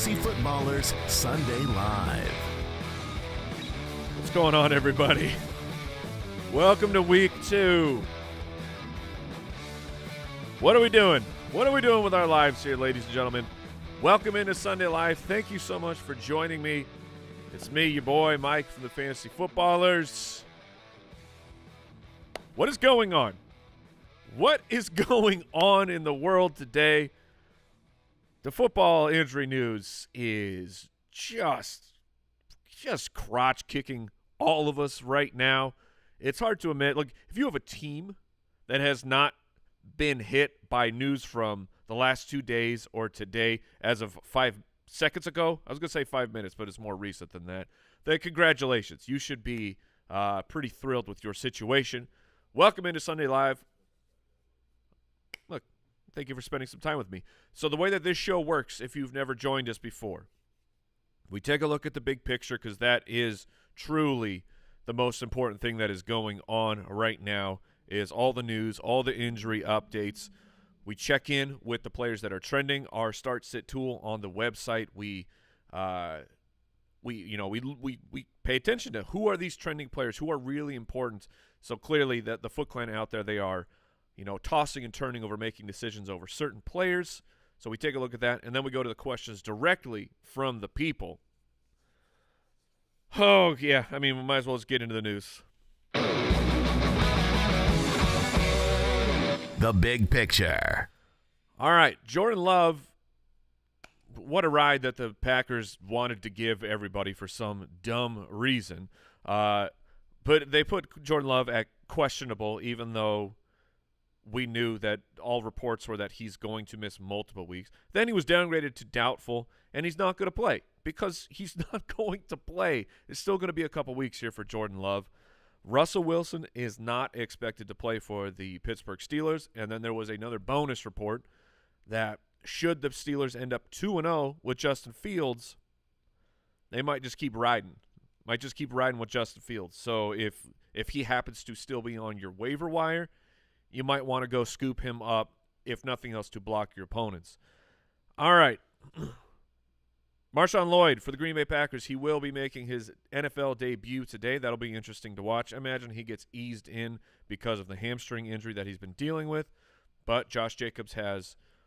Fantasy Footballers Sunday Live. What's going on, everybody? Welcome to week 2. What are we doing? What are we doing with our lives here, ladies and gentlemen? Welcome into Sunday Live. Thank you so much for joining me. It's me, your boy, Mike from the Fantasy Footballers. What is going on? What is going on in the world today? The football injury news is just crotch-kicking all of us right now. It's hard to admit. Look, if you have a team that has not been hit by news from the last 2 days or today as of 5 seconds ago, I was going to say 5 minutes, but it's more recent than that, then congratulations. You should be pretty thrilled with your situation. Welcome into Sunday Live. Look, thank you for spending some time with me. So the way that this show works, if you've never joined us before, we take a look at the big picture because that is truly the most important thing that is going on right now is all the news, all the injury updates. We check in with the players that are trending. Our start-sit tool on the website, we pay attention to who are these trending players, who are really important. So clearly that the Foot Clan out there, they are, tossing and turning over, making decisions over certain players. So we take a look at that, and then we go to the questions directly from the people. Oh, yeah, we might as well just get into the news. The big picture. All right, Jordan Love, what a ride that the Packers wanted to give everybody for some dumb reason. But they put Jordan Love at questionable, even though we knew that all reports were that he's going to miss multiple weeks. Then he was downgraded to doubtful, and he's not going to play because he's not going to play. It's still going to be a couple weeks here for Jordan Love. Russell Wilson is not expected to play for the Pittsburgh Steelers, and then there was another bonus report that should the Steelers end up 2-0 with Justin Fields, they might just keep riding. Might just keep riding with Justin Fields. So if he happens to still be on your waiver wire, you might want to go scoop him up, if nothing else, to block your opponents. All right. Marshawn Lloyd for the Green Bay Packers. He will be making his NFL debut today. That'll be interesting to watch. I imagine he gets eased in because of the hamstring injury that he's been dealing with. But Josh Jacobs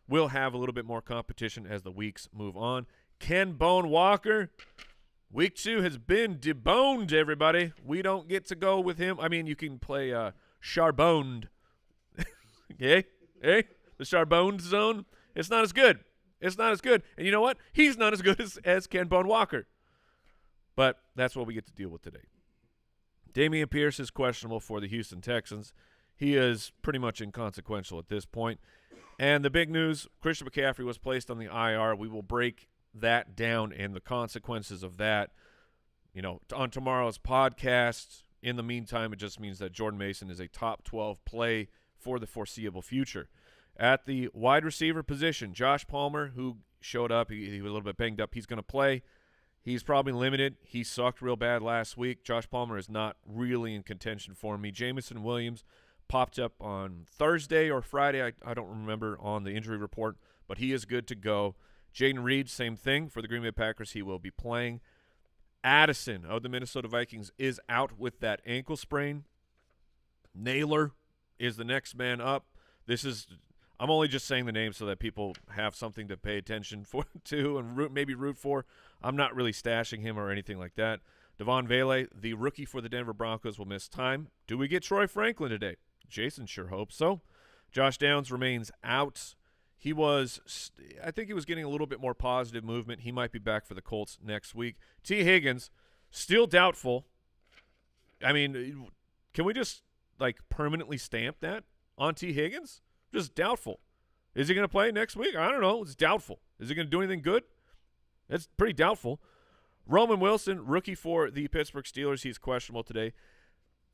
will have a little bit more competition as the weeks move on. Ken Bone Walker, week 2 has been deboned, everybody. We don't get to go with him. You can play Charboned. Okay? Hey? The Charboned zone. It's not as good. It's not as good. And you know what? He's not as good as Ken Bone Walker. But that's what we get to deal with today. Dameon Pierce is questionable for the Houston Texans. He is pretty much inconsequential at this point. And the big news, Christian McCaffrey was placed on the IR. We will break that down and the consequences of that, on tomorrow's podcast. In the meantime, it just means that Jordan Mason is a top 12 play for the foreseeable future. At the wide receiver position, Josh Palmer, who showed up, he was a little bit banged up. He's going to play. He's probably limited. He sucked real bad last week. Josh Palmer is not really in contention for me. Jamison Williams popped up on Thursday or Friday. I don't remember on the injury report, but he is good to go. Jaden Reed, same thing for the Green Bay Packers. He will be playing. Addison of the Minnesota Vikings is out with that ankle sprain. Naylor is the next man up. I'm only just saying the name so that people have something to pay attention to and maybe root for. I'm not really stashing him or anything like that. Devon Vele, the rookie for the Denver Broncos, will miss time. Do we get Troy Franklin today? Jason sure hopes so. Josh Downs remains out. I think he was getting a little bit more positive movement. He might be back for the Colts next week. T. Higgins, still doubtful. Can we just permanently stamp that on T. Higgins? Just doubtful. Is he going to play next week? I don't know. It's doubtful. Is he going to do anything good? It's pretty doubtful. Roman Wilson, rookie for the Pittsburgh Steelers. He's questionable today.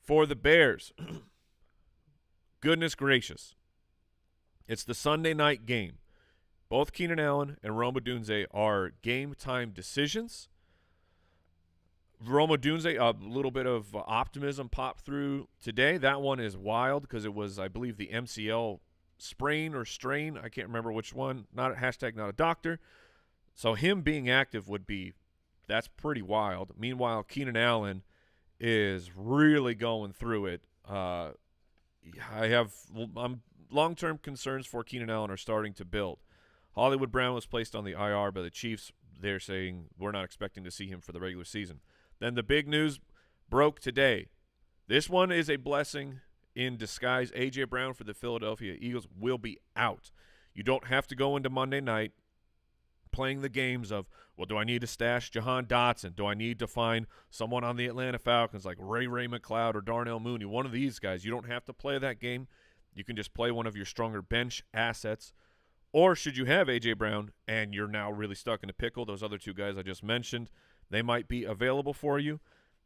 For the Bears, goodness gracious. It's the Sunday night game. Both Keenan Allen and Rome Odunze are game-time decisions. Rome Odunze, a little bit of optimism popped through today. That one is wild because it was, I believe, the MCL sprain or strain. I can't remember which one. Not a doctor. So him being active that's pretty wild. Meanwhile, Keenan Allen is really going through it. Long-term concerns for Keenan Allen are starting to build. Hollywood Brown was placed on the IR by the Chiefs. They're saying we're not expecting to see him for the regular season. Then the big news broke today. This one is a blessing in disguise. A.J. Brown for the Philadelphia Eagles will be out. You don't have to go into Monday night playing the games of, well, do I need to stash Jahan Dotson? Do I need to find someone on the Atlanta Falcons like Ray McLeod or Darnell Mooney? One of these guys. You don't have to play that game. You can just play one of your stronger bench assets. Or should you have A.J. Brown and you're now really stuck in a pickle, those other two guys I just mentioned, they might be available for you.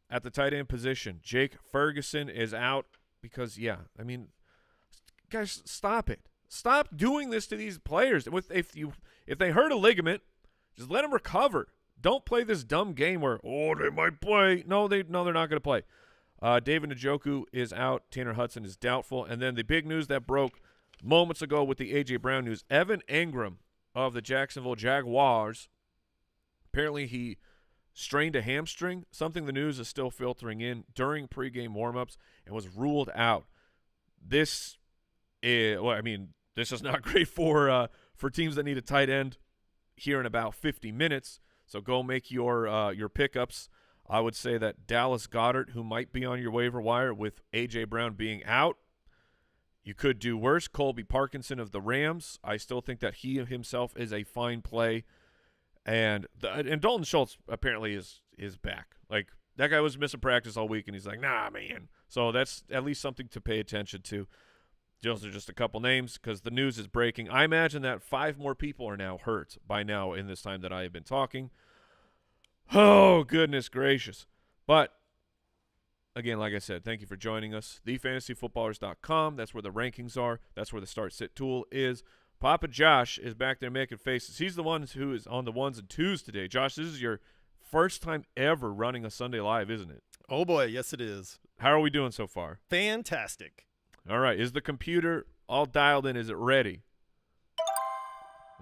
At the tight end position, Jake Ferguson is out because, guys, stop it. Stop doing this to these players. If they hurt a ligament, just let them recover. Don't play this dumb game where, they might play. No, they're not going to play. David Njoku is out. Tanner Hudson is doubtful. And then the big news that broke moments ago with the A.J. Brown news, Evan Engram of the Jacksonville Jaguars, apparently he strained a hamstring, something the news is still filtering in during pregame warmups, and was ruled out. This is not great for teams that need a tight end here in about 50 minutes. So go make your pickups. I would say that Dallas Goedert, who might be on your waiver wire with A.J. Brown being out, you could do worse. Colby Parkinson of the Rams, I still think that he himself is a fine play. And Dalton Schultz apparently is back. Like, that guy was missing practice all week, and he's like, nah, man. So that's at least something to pay attention to. Those are just a couple names because the news is breaking. I imagine that 5 more people are now hurt by now in this time that I have been talking. Oh, goodness gracious. But, again, like I said, thank you for joining us. TheFantasyFootballers.com. That's where the rankings are. That's where the start-sit tool is. Papa Josh is back there making faces. He's the one who is on the ones and twos today. Josh, this is your first time ever running a Sunday Live, isn't it? Oh, boy. Yes, it is. How are we doing so far? Fantastic. All right. Is the computer all dialed in? Is it ready?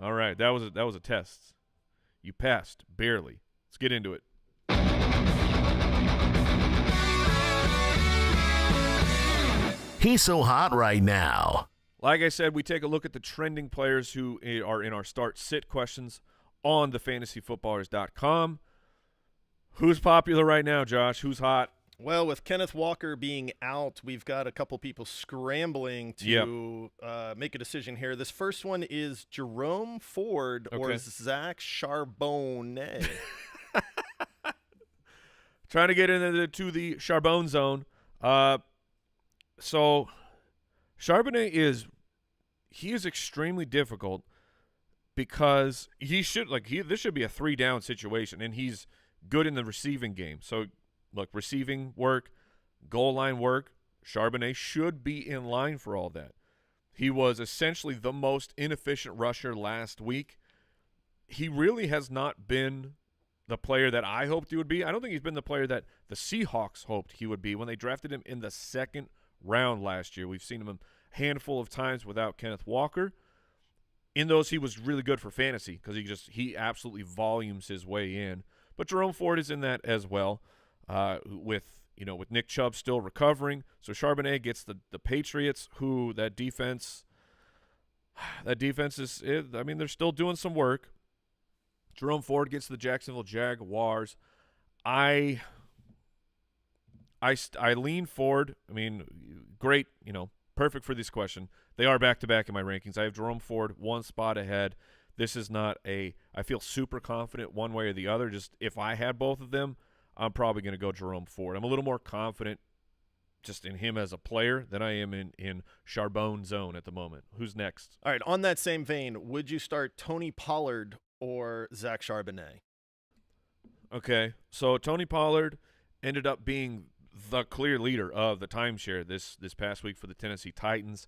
All right. That was a test. You passed, barely. Let's get into it. He's so hot right now. Like I said, we take a look at the trending players who are in our start-sit questions on thefantasyfootballers.com. Who's popular right now, Josh? Who's hot? Well, with Kenneth Walker being out, we've got a couple people scrambling to make a decision here. This first one is Jerome Ford or Zach Charbonnet. Trying to get into the Charbonne zone. So Charbonnet is extremely difficult because this should be a 3-down situation, and he's good in the receiving game. So, look, receiving work, goal line work, Charbonnet should be in line for all that. He was essentially the most inefficient rusher last week. He really has not been the player that I hoped he would be. I don't think he's been the player that the Seahawks hoped he would be when they drafted him in the 2nd round last year. We've seen him a handful of times without Kenneth Walker. In those, he was really good for fantasy because he absolutely volumes his way in. But Jerome Ford is in that as well, with Nick Chubb still recovering. So Charbonnet gets the Patriots, who that defense is they're still doing some work. Jerome Ford gets the Jacksonville Jaguars. I lean Ford. I mean, great, perfect for this question. They are back-to-back in my rankings. I have Jerome Ford 1 spot ahead. This is not I feel super confident one way or the other. Just if I had both of them, I'm probably going to go Jerome Ford. I'm a little more confident just in him as a player than I am in Charbonne zone at the moment. Who's next? All right, on that same vein, would you start Tony Pollard or Zach Charbonnet? Okay, so Tony Pollard ended up being the clear leader of the timeshare this past week for the Tennessee Titans.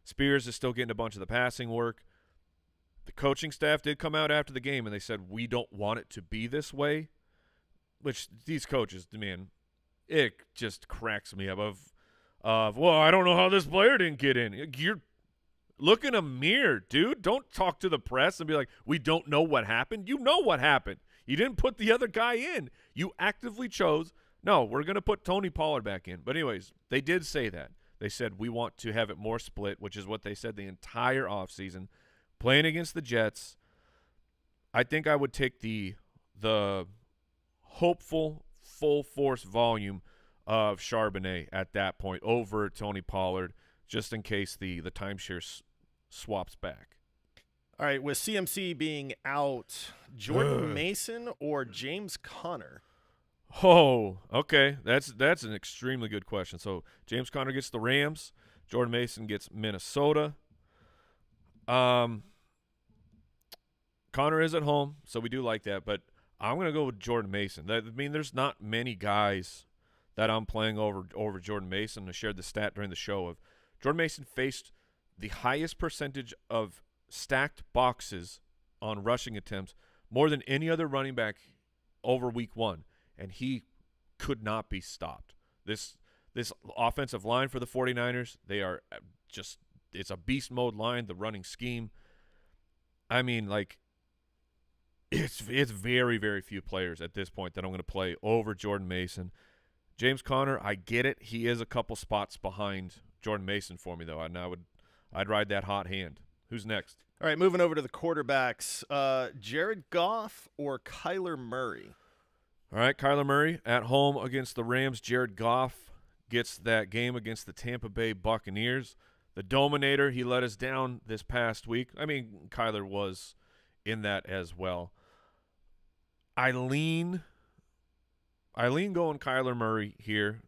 Spears is still getting a bunch of the passing work. The coaching staff did come out after the game, and they said, we don't want it to be this way, which these coaches, man, it just cracks me up well, I don't know how this player didn't get in. Look in a mirror, dude. Don't talk to the press and be like, we don't know what happened. You know what happened. You didn't put the other guy in. You actively chose, no, we're going to put Tony Pollard back in. But anyways, they did say that. They said we want to have it more split, which is what they said the entire offseason. Playing against the Jets, I think I would take the hopeful full force volume of Charbonnet at that point over Tony Pollard, just in case the timeshare swaps back. All right, with CMC being out, Jordan Mason or James Conner? Oh, okay. That's an extremely good question. So James Conner gets the Rams. Jordan Mason gets Minnesota. Conner is at home, so we do like that. But I'm going to go with Jordan Mason. I mean, there's not many guys that I'm playing over Jordan Mason. I shared the stat during the show of Jordan Mason faced the highest percentage of stacked boxes on rushing attempts, more than any other running back over week 1, and he could not be stopped. This offensive line for the 49ers, they are just – it's a beast mode line, the running scheme. I mean, like, it's very, very few players at this point that I'm going to play over Jordan Mason. James Conner, I get it. He is a couple spots behind Jordan Mason for me, though, and I'd ride that hot hand. Who's next? All right, moving over to the quarterbacks. Jared Goff or Kyler Murray? All right, Kyler Murray at home against the Rams. Jared Goff gets that game against the Tampa Bay Buccaneers. The Dominator, he let us down this past week. I mean, Kyler was in that as well. I lean going Kyler Murray here.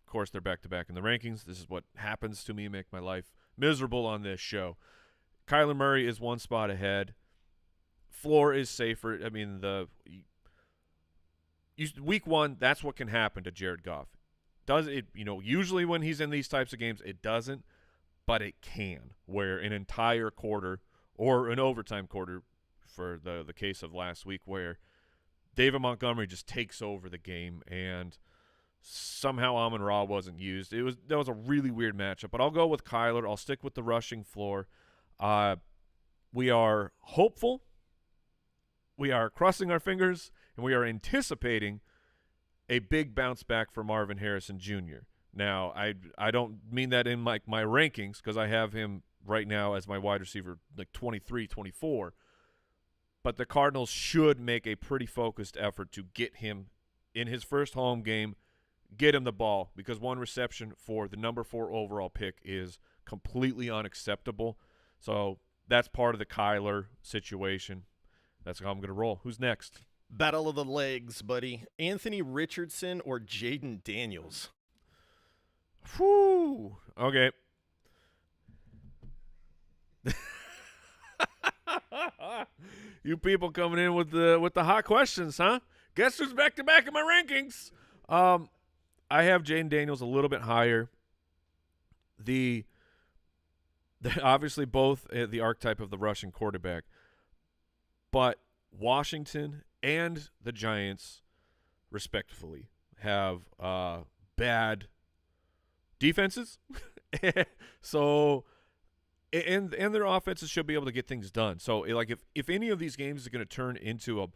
Of course, they're back-to-back in the rankings. This is what happens to me, make my life miserable on this show. Kyler Murray is one spot ahead. Floor is safer. I mean, week 1, that's what can happen to Jared Goff. Does it? Usually when he's in these types of games, it doesn't, but it can. Where an entire quarter or an overtime quarter, for the case of last week, where David Montgomery just takes over the game and somehow Amon-Ra wasn't used. That was a really weird matchup, but I'll go with Kyler. I'll stick with the rushing floor. We are hopeful. We are crossing our fingers, and we are anticipating a big bounce back for Marvin Harrison Jr. Now, I don't mean that in my rankings, because I have him right now as my wide receiver, like 23, 24. But the Cardinals should make a pretty focused effort to get him in his first home game, get him the ball, because one reception for the number 4 overall pick is completely unacceptable. So that's part of the Kyler situation. That's how I'm going to roll. Who's next? Battle of the legs, buddy. Anthony Richardson or Jaden Daniels? Whew. Okay. You people coming in with the hot questions, huh? Guess who's back-to-back in my rankings? I have Jaden Daniels a little bit higher. Obviously both the archetype of the rushing quarterback. But Washington and the Giants, respectively, have bad defenses. So, and their offenses should be able to get things done. So, like, if any of these games is going to turn into a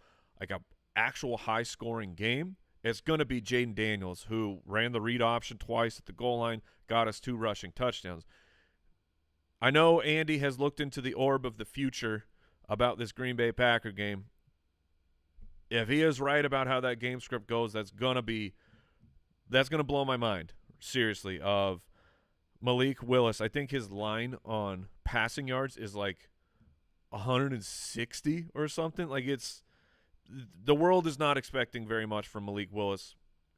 actual high-scoring game, it's going to be Jaden Daniels, who ran the read option twice at the goal line, got us 2 rushing touchdowns. I know Andy has looked into the orb of the future about this Green Bay Packer game. If he is right about how that game script goes, that's gonna blow my mind, seriously. Of Malik Willis, I think his line on passing yards is like 160 or something. Like, the world is not expecting very much from Malik Willis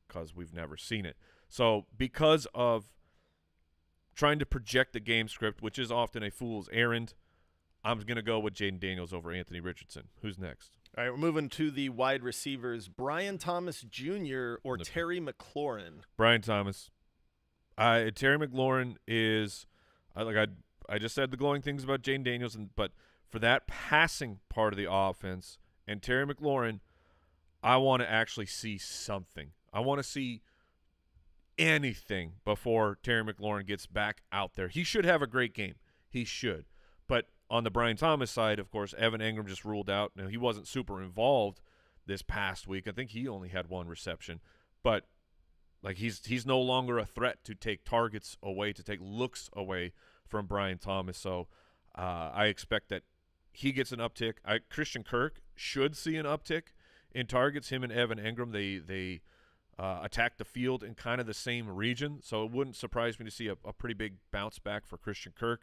because we've never seen it. So because of trying to project the game script, which is often a fool's errand, I'm going to go with Jaden Daniels over Anthony Richardson. Who's next? All right, we're moving to the wide receivers. Brian Thomas Jr. or Terry McLaurin? Brian Thomas. Terry McLaurin is I just said the glowing things about Jaden Daniels, but for that passing part of the offense and Terry McLaurin, I want to actually see something. I want to see anything before Terry McLaurin gets back out there. He should have a great game. He should. on the Brian Thomas side, of course, Evan Engram just ruled out. Now, he wasn't super involved this past week. I think he only had 1 reception. But, like, he's no longer a threat to take targets away, to take looks away from Brian Thomas. So I expect that he gets an uptick. Christian Kirk should see an uptick in targets. Him and Evan Engram, they attack the field in kind of the same region. So it wouldn't surprise me to see a pretty big bounce back for Christian Kirk.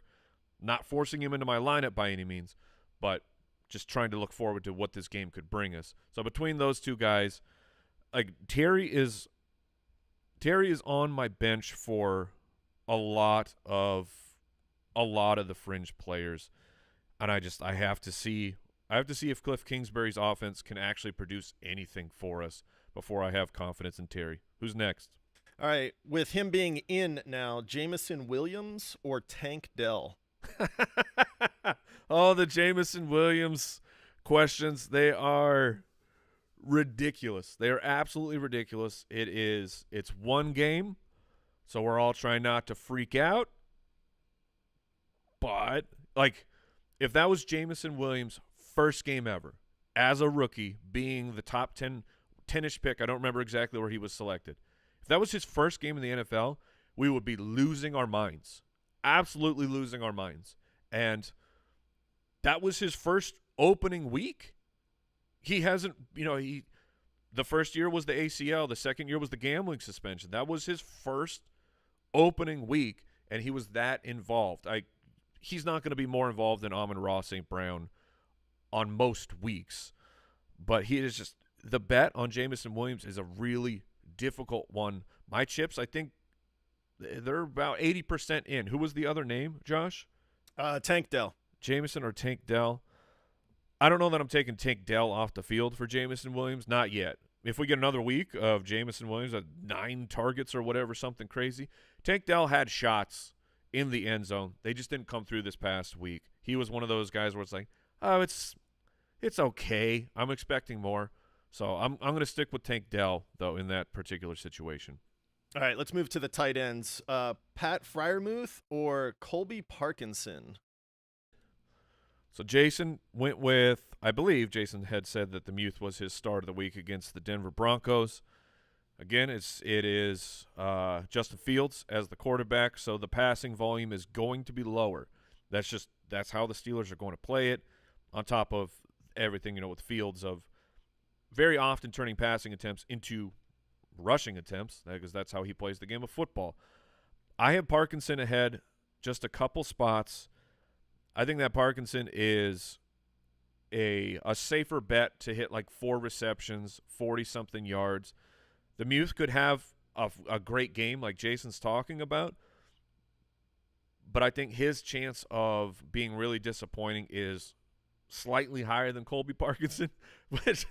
Not forcing him into my lineup by any means, but just trying to look forward to what this game could bring us. So between those two guys, like Terry is on my bench for a lot of the fringe players. And I have to see if Cliff Kingsbury's offense can actually produce anything for us before I have confidence in Terry. Who's next? All right, with him being in now, Jameson Williams or Tank Dell? Oh, the Jameson Williams questions, they are ridiculous. They are absolutely ridiculous. It's one game, so we're all trying not to freak out. But, like, if that was Jameson Williams' first game ever, as a rookie, being the top 10-ish pick, I don't remember exactly where he was selected. If that was his first game in the NFL, we would be losing our minds. Absolutely losing our minds. And that was his first opening week. He hasn't, the first year was the ACL. The second year was the gambling suspension. That was his first opening week, and he was that involved. He's not going to be more involved than Amon-Ra St. Brown on most weeks. But he is just – the bet on Jameson Williams is a really difficult one. My chips, I think they're about 80% in. Who was the other name, Josh? Tank Dell. Jameson or Tank Dell? I don't know that I'm taking Tank Dell off the field for Jameson Williams. Not yet. If we get another week of Jameson Williams at 9 targets or whatever, something crazy. Tank Dell had shots in the end zone. They just didn't come through this past week. He was one of those guys where it's like, oh, it's okay. I'm expecting more. So I'm going to stick with Tank Dell, though, in that particular situation. All right, let's move to the tight ends. Pat Freiermuth or Colby Parkinson? So Jason went with, I believe Jason had said that the Muth was his start of the week against the Denver Broncos. Again, it is Justin Fields as the quarterback, so the passing volume is going to be lower. That's how the Steelers are going to play it, on top of everything, with Fields of very often turning passing attempts into rushing attempts, because that's how he plays the game of football. I have Parkinson ahead just a couple spots. I think that Parkinson is a safer bet to hit like 4 receptions, 40-something yards. The Muth could have a great game like Jason's talking about, but I think his chance of being really disappointing is slightly higher than Colby Parkinson, which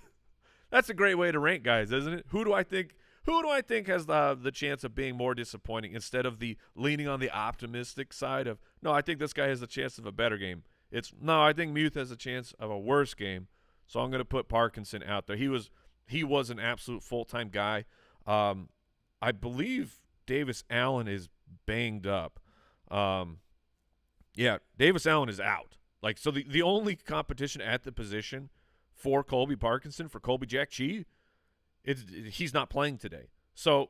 that's a great way to rank guys, isn't it? Who do I think has the chance of being more disappointing instead of the leaning on the optimistic side of, no, I think this guy has a chance of a better game. I think Muth has a chance of a worse game, so I'm going to put Parkinson out there. He was an absolute full-time guy. I believe Davis Allen is banged up. Davis Allen is out. Like, so the only competition at the position for Colby Parkinson, for Colby Jack Chi, he's not playing today. So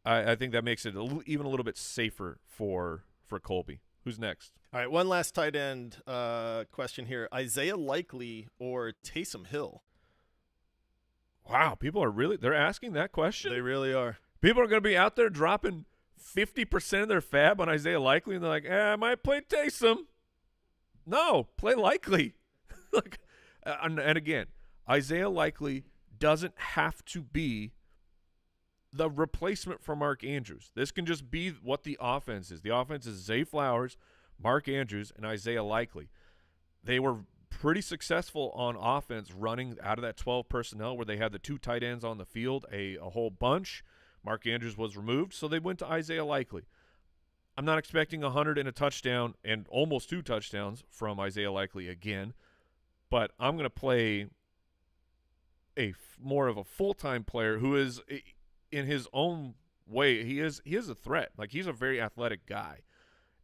I think that makes it even a little bit safer for Colby. Who's next? All right, one last tight end question here. Isaiah Likely or Taysom Hill? Wow, people are they're asking that question? They really are. People are going to be out there dropping 50% of their fab on Isaiah Likely, and they're like, I might play Taysom. No, play Likely. And again, Isaiah Likely doesn't have to be the replacement for Mark Andrews. This can just be what the offense is. The offense is Zay Flowers, Mark Andrews, and Isaiah Likely. They were pretty successful on offense running out of that 12 personnel where they had the 2 tight ends on the field, a whole bunch. Mark Andrews was removed, so they went to Isaiah Likely. I'm not expecting 100 and a touchdown and almost 2 touchdowns from Isaiah Likely again, but I'm going to play more of a full-time player who is, in his own way, he is a threat. Like, he's a very athletic guy,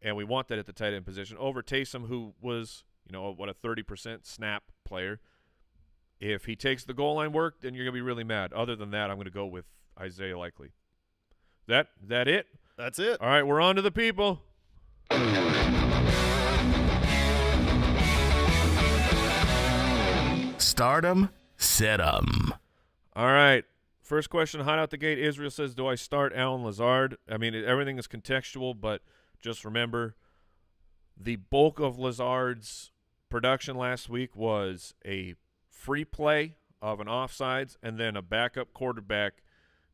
and we want that at the tight end position over Taysom, who was what a 30% snap player. If he takes the goal line work, then you're going to be really mad. Other than that, I'm going to go with Isaiah Likely. That it? That's it. All right, we're on to the people. Stardom, set 'em. All right. First question, hot out the gate. Israel says, do I start Allen Lazard? I mean, everything is contextual, but just remember the bulk of Lazard's production last week was a free play of an offsides, and then a backup quarterback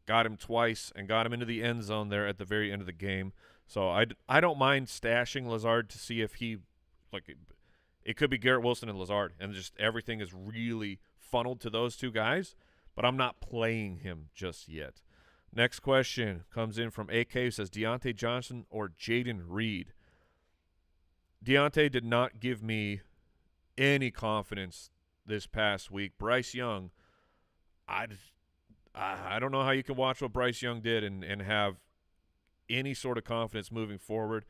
got him twice and got him into the end zone there at the very end of the game. So I don't mind stashing Lazard to see if he – it could be Garrett Wilson and Lazard, and just everything is really funneled to those two guys, but I'm not playing him just yet. Next question comes in from AK, who says Deontay Johnson or Jaden Reed. Deontay did not give me any confidence this past week. Bryce Young, I don't know how you can watch what Bryce Young did and have any sort of confidence moving forward.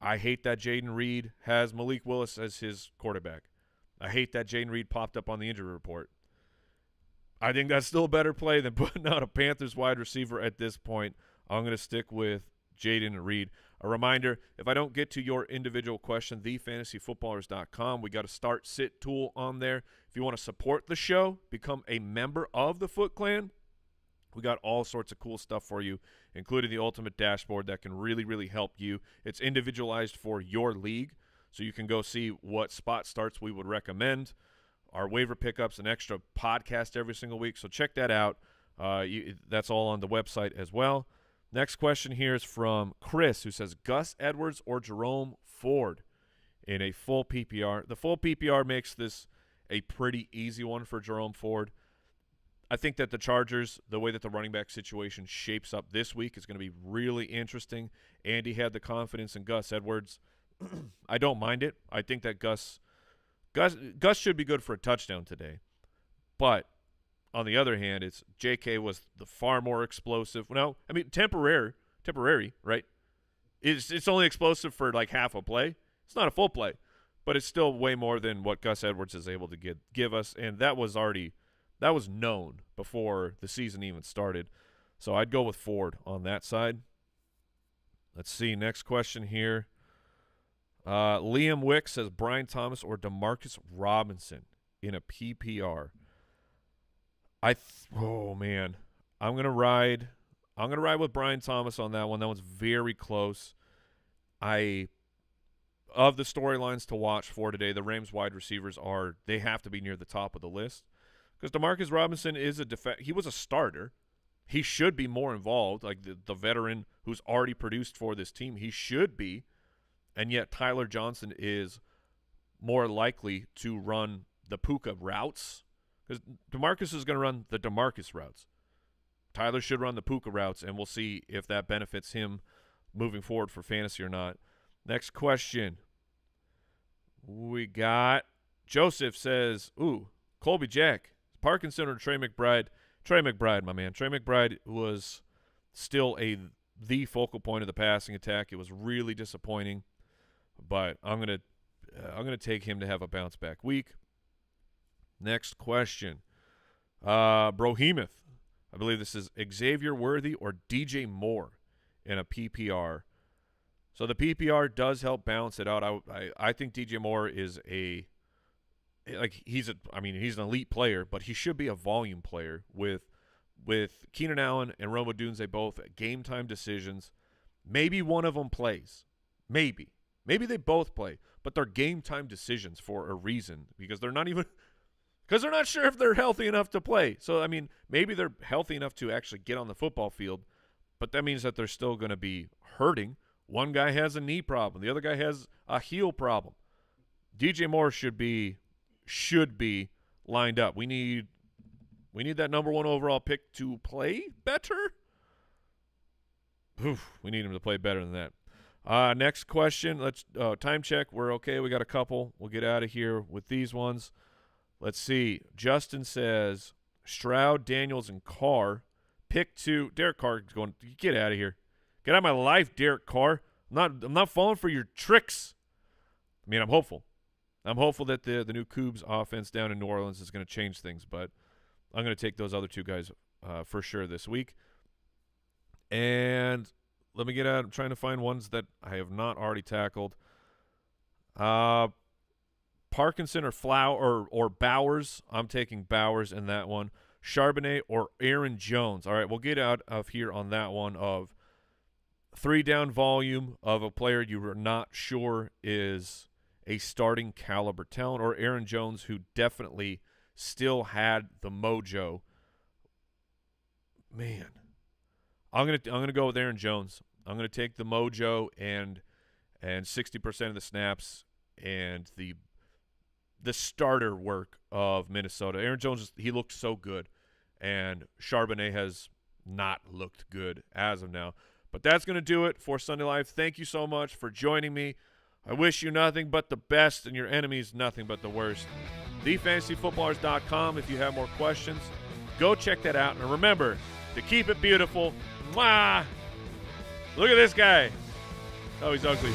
I hate that Jaden Reed has Malik Willis as his quarterback. I hate that Jaden Reed popped up on the injury report. I think that's still a better play than putting out a Panthers wide receiver at this point. I'm going to stick with Jaden Reed. A reminder, if I don't get to your individual question, thefantasyfootballers.com. We got a start sit tool on there. If you want to support the show, become a member of the Foot Clan. We got all sorts of cool stuff for you, including the ultimate dashboard that can really, really help you. It's individualized for your league, so you can go see what spot starts we would recommend. Our waiver pickups, an extra podcast every single week, so check that out. That's all on the website as well. Next question here is from Chris, who says Gus Edwards or Jerome Ford in a full PPR. The full PPR makes this a pretty easy one for Jerome Ford. I think that the Chargers, the way that the running back situation shapes up this week, is going to be really interesting. Andy had the confidence in Gus Edwards. I don't mind it. I think that Gus should be good for a touchdown today. But on the other hand, it's J.K. was the far more explosive. No, I mean temporary, right? It's only explosive for like half a play. It's not a full play, but it's still way more than what Gus Edwards is able to give us, and that was known before the season even started. So I'd go with Ford on that side. Let's see. Next question here. Liam Wick says Brian Thomas or Demarcus Robinson in a PPR. Oh man, I'm gonna ride with Brian Thomas on that one. That one's very close. Of the storylines to watch for today, the Rams wide receivers they have to be near the top of the list because Demarcus Robinson is he was a starter. He should be more involved, like the veteran who's already produced for this team. He should be. And yet Tyler Johnson is more likely to run the Puka routes because DeMarcus is going to run the DeMarcus routes. Tyler should run the Puka routes, and we'll see if that benefits him moving forward for fantasy or not. Next question. We got Joseph says, Colby Jack, Parkinson or Trey McBride? Trey McBride, my man. Trey McBride was still the focal point of the passing attack. It was really disappointing. But I'm gonna take him to have a bounce back week. Next question, Brohemoth. I believe this is Xavier Worthy or DJ Moore in a PPR. So the PPR does help balance it out. I think DJ Moore is he's an elite player, but he should be a volume player with Keenan Allen and Rome Odunze both game time decisions. Maybe one of them plays. Maybe they both play, but they're game time decisions for a reason because they're not sure if they're healthy enough to play. So, I mean, maybe they're healthy enough to actually get on the football field, but that means that they're still going to be hurting. One guy has a knee problem. The other guy has a heel problem. DJ Moore should be lined up. We need that number 1 overall pick to play better. We need him to play better than that. Next question. Let's time check. We're okay. We got a couple. We'll get out of here with these ones. Let's see. Justin says Stroud, Daniels, and Carr. Pick 2. Derek Carr is going. Get out of here. Get out of my life, Derek Carr. I'm not falling for your tricks. I mean, I'm hopeful. I'm hopeful that the new Cougs offense down in New Orleans is going to change things, but I'm going to take those other two guys for sure this week. And let me get out. I'm trying to find ones that I have not already tackled. Parkinson or Flower or Bowers. I'm taking Bowers in that one. Charbonnet or Aaron Jones. All right, we'll get out of here on that one of 3-down volume of a player you are not sure is a starting caliber talent, or Aaron Jones, who definitely still had the mojo. Man, I'm gonna go with Aaron Jones. I'm gonna take the mojo and 60% of the snaps and the starter work of Minnesota. Aaron Jones, he looked so good, and Charbonnet has not looked good as of now. But that's going to do it for Sunday Live. Thank you so much for joining me. I wish you nothing but the best and your enemies nothing but the worst. TheFantasyFootballers.com if you have more questions. Go check that out. And remember to keep it beautiful. Mwah! Look at this guy. Oh, he's ugly.